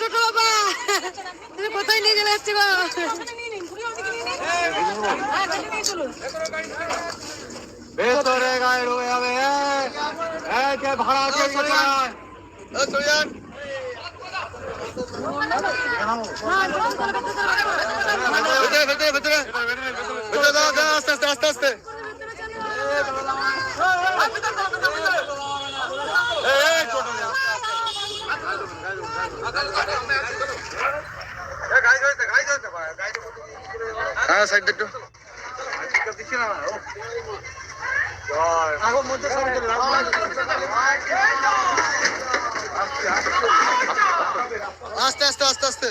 ছোট বাবা তুমি কোথায় নিয়ে চলে আসছো গো? ভেতরে গায়ে রয়ে যাবে ভাড়া আস্তে আস্তে আস্তে আস্তে হ্যাঁ সাইড একটু আস্তে আস্তে আস্তে আস্তে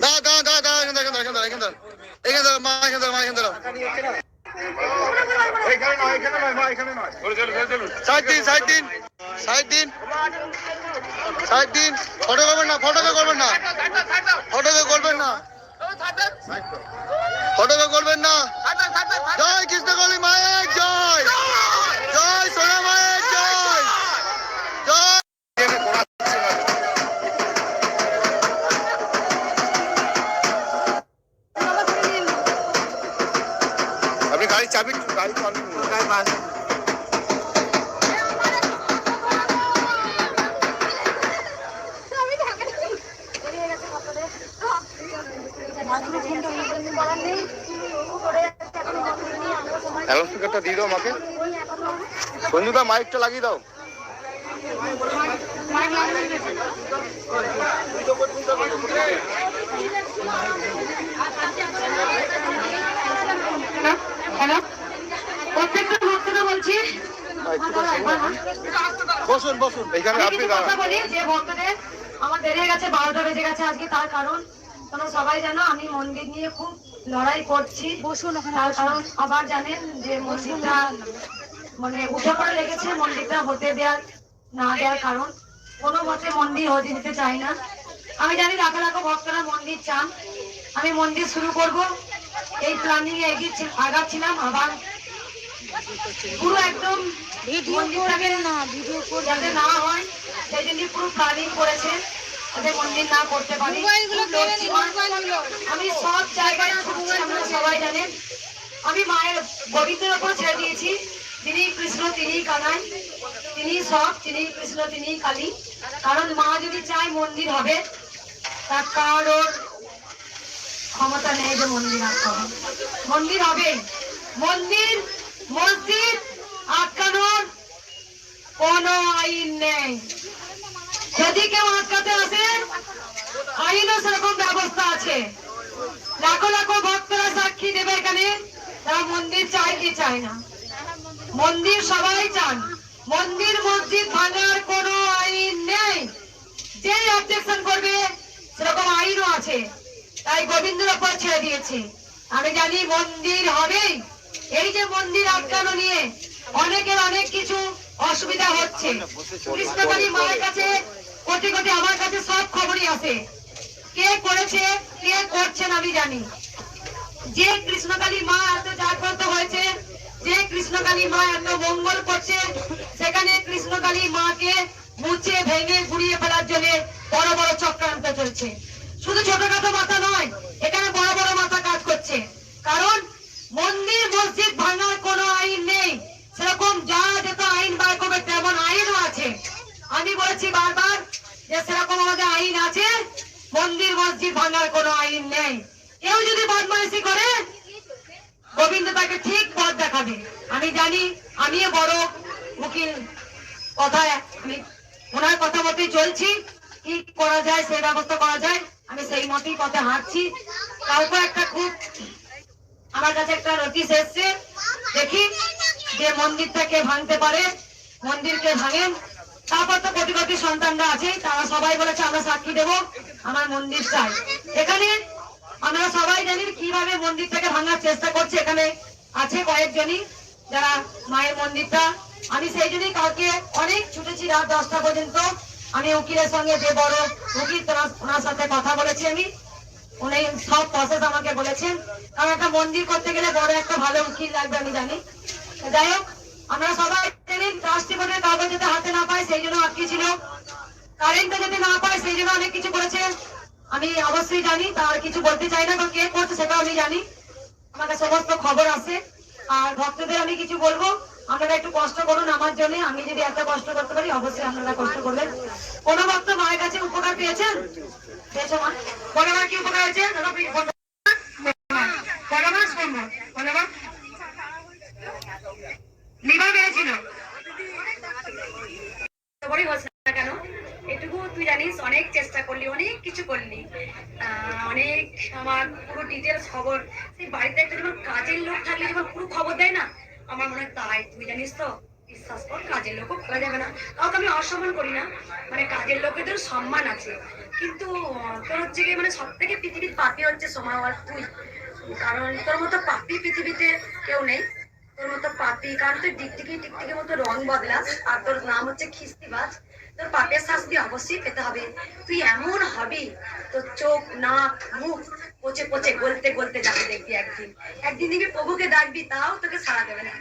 দাও দাও দাও দাও এখান এখান এখান এখান এখান মা এখান মা এখান সাইড দিন সাইড দিন সাইড দিন সাইড দিন ফটো করবেন না ফটো করবেন না ফটো করবেন না ফটো করবেন না জয় কৃষ্ণকালী মায়ের জয় জয় সোনা মায়ের জয় জয় আপনি গাড়ি চাবি গাড়ি অ্যালাউন্সটা দিয়ে দাও আমাকে সঞ্জুদা মাইকটা লাগিয়ে দাও বলছি বসুন বসুন এখানে আপনি বলি যে ভক্তদের আমার দেরি গেছে 12টা বেজে গেছে আজকে তার কারণ তোমরা সবাই জানো আমি মন্দির নিয়ে খুব লড়াই করছি বসুন তার কারণ আবার জানেন যে মন্দিরটা মানে উঠে পড়ে লেগেছে মন্দিরটা হতে দেওয়ার না দেওয়ার কারণ কোনো মতে মন্দির হতে দিতে চাই না আমি জানি লাখো লাখো ভক্তরা মন্দির চান আমি মন্দির শুরু করব এই প্ল্যানিং এ আগাচ্ছিলাম আবার পুরো একদম মন্দিরটাকে যাতে না হয় সেই জন্য পুরো প্ল্যানিং করেছে যাতে মন্দির না করতে পারি আমি সব জায়গায় ছুটছি আপনারা সবাই জানেন আমি মায়ের গোবিন্দের ওপর ছেড়ে দিয়েছি তিনি কৃষ্ণ তিনি কানাই তিনি সব তিনি কৃষ্ণ তিনি কালী কারণ মা যদি চায় মন্দির হবে তার কারোর ক্ষমতা নেই যে মন্দির আটকা হবে মন্দির হবে মন্দির মসজিদ আটকানোর কোন আইন নেই যদি কেউ আটকাতে আসে আইনও সেরকম ব্যবস্থা আছে লাখো লাখো ভক্তরা সাক্ষী দেবে এখানে তারা মন্দির চায় কি চায় না মন্দির সবাই চান মন্দির মসজিদ ভাঙার কোন আইন নেই যে অবজেকশন করবে সেরকম আইনও আছে তাই গোবিন্দের ওপর ছেড়ে দিয়েছি আমি জানি মন্দির হবেই এই যে মন্দির আটকানো নিয়ে অনেকের অনেক কিছু অসুবিধা হচ্ছে কৃষ্ণকালী মায়ের কাছে কোটি কোটি আমার কাছে সব খবরই আছে কে করেছে কে করছেন আমি জানি যে কৃষ্ণকালী মা এত জাগ্রত হয়েছে যে কৃষ্ণকালী মা এত মঙ্গল করছে সেখানে কৃষ্ণকালী মাকে মুছে ভেঙে গুড়িয়ে ফেলার জন্য বড় বড় চক্রান্ত চলছে শুধু ছোটখাটো মাথা নয় এখানে বড় বড় মাথা কাজ করছে কারণ মন্দির মসজিদ ভাঙার কোনো আইন নেই সেরকম যারা যত আইন বার করবে তেমন আইনও আছে আমি বলেছি বারবার যে সেরকম আমাদের আইন আছে মন্দির মসজিদ ভাঙার কোনো আইন নেই কেউ যদি বদমাইশি করে গোবিন্দ তাকে ঠিক পথ দেখাবে আমি জানি আমিও বড় উকিল কথায় আমি ওনার কথা মতোই চলছি কি করা যায় সেই ব্যবস্থা করা যায় আমি সেই মতেই পথে হাঁটছি কালকে একটা খুব আমার কাছে একটা নোটিশ এসছে দেখি যে মন্দিরটাকে ভাঙতে পারে মন্দিরকে ভাঙেন তারপর তো কোটি কোটি সন্তানরা আছে তারা সবাই বলেছে আমরা সাক্ষী দেব আমার মন্দির চাই এখানে আমরা সবাই জানি কিভাবে মন্দিরটাকে ভাঙার চেষ্টা করছে এখানে আছে কয়েকজনই যারা মায়ের মন্দিরটা আমি সেই জন্যই কালকে অনেক ছুটেছি রাত 10টা পর্যন্ত আমি উকিলের সঙ্গে যে বড় উকিল ওনার সাথে কথা বলেছি আমি উনি সব প্রসেস আমাকে বলেছেন, কারণ একটা মন্দির করতে গেলে বড় একটা ভালো উকিল লাগবে আমি জানি। যাই হোক, আপনারা সবাই জানেন ট্রাস্টি বোর্ডের কাগজ যাতে হাতে না পায় সেই জন্য আটকে ছিল, কারেন্টটা যদি না পায় সেই জন্য অনেক কিছু করেছে। আমি অবশ্যই জানি, তার কিছু বলতে চাই না, কারণ কে করছে সেটা আমি জানি, আমাকে সমস্ত খবর আছে। আর ভক্তদের আমি কিছু বলবো, আপনারা একটু কষ্ট করুন আমার জন্য, আমি যদি এত কষ্ট করতে পারি অবশ্যই আপনারা কষ্ট করবেন। কোন ভক্ত মায়ের কাছে উপকার পেয়েছেন? পেয়েছো মা? বড় মা কি উপকার হয়েছে? বড় মা শুনবো, বড় মা লিভার বেড়েছিল, বড়ই হচ্ছে না কেন? এটুকু তুই জানিস, অনেক চেষ্টা করলি, অনেক কিছু করলি, অনেক আমার পুরো ডিটেলস খবর, সেই বাড়িতে একটা যেমন কাজের লোক থাকলে যেমন পুরো খবর দেয় না, আমার মনে হয় তাই। তুই জানিস তো, বিশ্বাস কর, কাজের লোকও করা যাবে না, কাউকে আমি অসম্মান করি না, মানে কাজের লোকেদের সম্মান আছে, কিন্তু তোর হচ্ছে গিয়ে মানে সব থেকে পৃথিবীর পাপি হচ্ছে সময় আর তুই, কারণ তোর মতো পাপি পৃথিবীতে কেউ নেই, তোর মতো পাপি, কারণ তুই টিকটিকি মতো রং বদলাস, আর তোর নাম হচ্ছে খিস্তিবাজ, তোর পাপের শাস্তি অবশ্যই পেতে হবে। তুই এমন হবি, তোর চোখ নাক মুখ পচে পচে গলতে গলতে যাবে, দেখবি একদিন, একদিন দেখবি প্রভুকে ডাকবি তাও তোকে সাড়া দেবে না।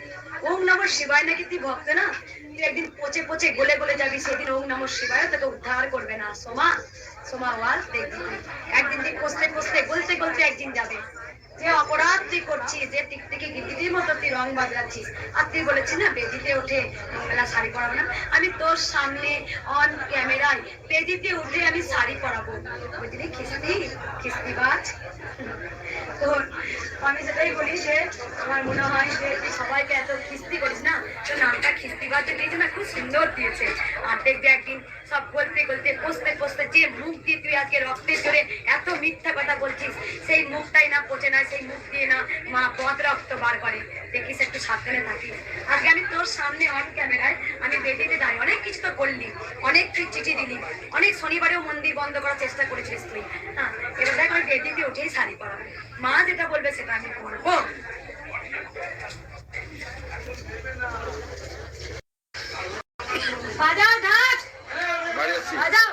ওম নমঃ শিবায় নাকি তুই ভক্ত না, তুই একদিন পচে পচে গলে গলে যাবি, সেদিন ওম নমঃ শিবায় তোকে উদ্ধার করবে না। সোমা সোমা ওয়াল দেখবি, একদিন তুই পচতে পচতে গলতে গলতে একদিন যাবে। যে অপরাধ তুই করছিস, যে টিকটিকি গিদ্দির মতো তুই রং বদলাচ্ছিস, আর তুই বলেছিস না বেদিতে উঠে মঙ্গলা শাড়ি পরাবো না, আমি তোর সামনে অন ক্যামেরায় বেদিতে উঠে আমি শাড়ি পরাবো, বুঝলি? খিস্তিবাজ। তো আমি যেটাই বলি যে আমার মনে হয় যে তুই সবাইকে এত খিস্তি করিস না, তোর নামটা খিস্তিবাজ দিয়েছে না, খুব সুন্দর দিয়েছে। আর দেখবি একদিন সব গলতে গলতে পচতে পচতে যে মুখ দিয়ে তুই আজকে রক্তের জোরে এত মিথ্যা কথা বলছিস, সেই মুখটাই না পচে না, সেই মুখ দিয়ে না মা পথ রক্ত বার করে, দেখিস একটু সাবধানে থাকিস। আজকে আমি তোর সামনে অন ক্যামেরায় আমি বেদিতে দাঁড়িয়ে, অনেক কিছু তো করলি, অনেক তুই চিঠি দিলি, অনেক শনিবারেও মন্দির বন্ধ করার চেষ্টা করেছিলিস তুই, হ্যাঁ, এবার দেখ আমি বেদিতে উঠেই শাড়ি পরাবো, মা যেটা বলবে সেটা আমি করবো। বাজাও ঢাক, বাজাও।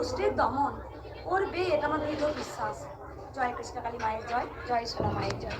দুষ্টের দমন করবে, এটা আমার দৃঢ় বিশ্বাস। জয় কৃষ্ণকালী মায়ের জয়, জয় সোনা মায়ের জয়।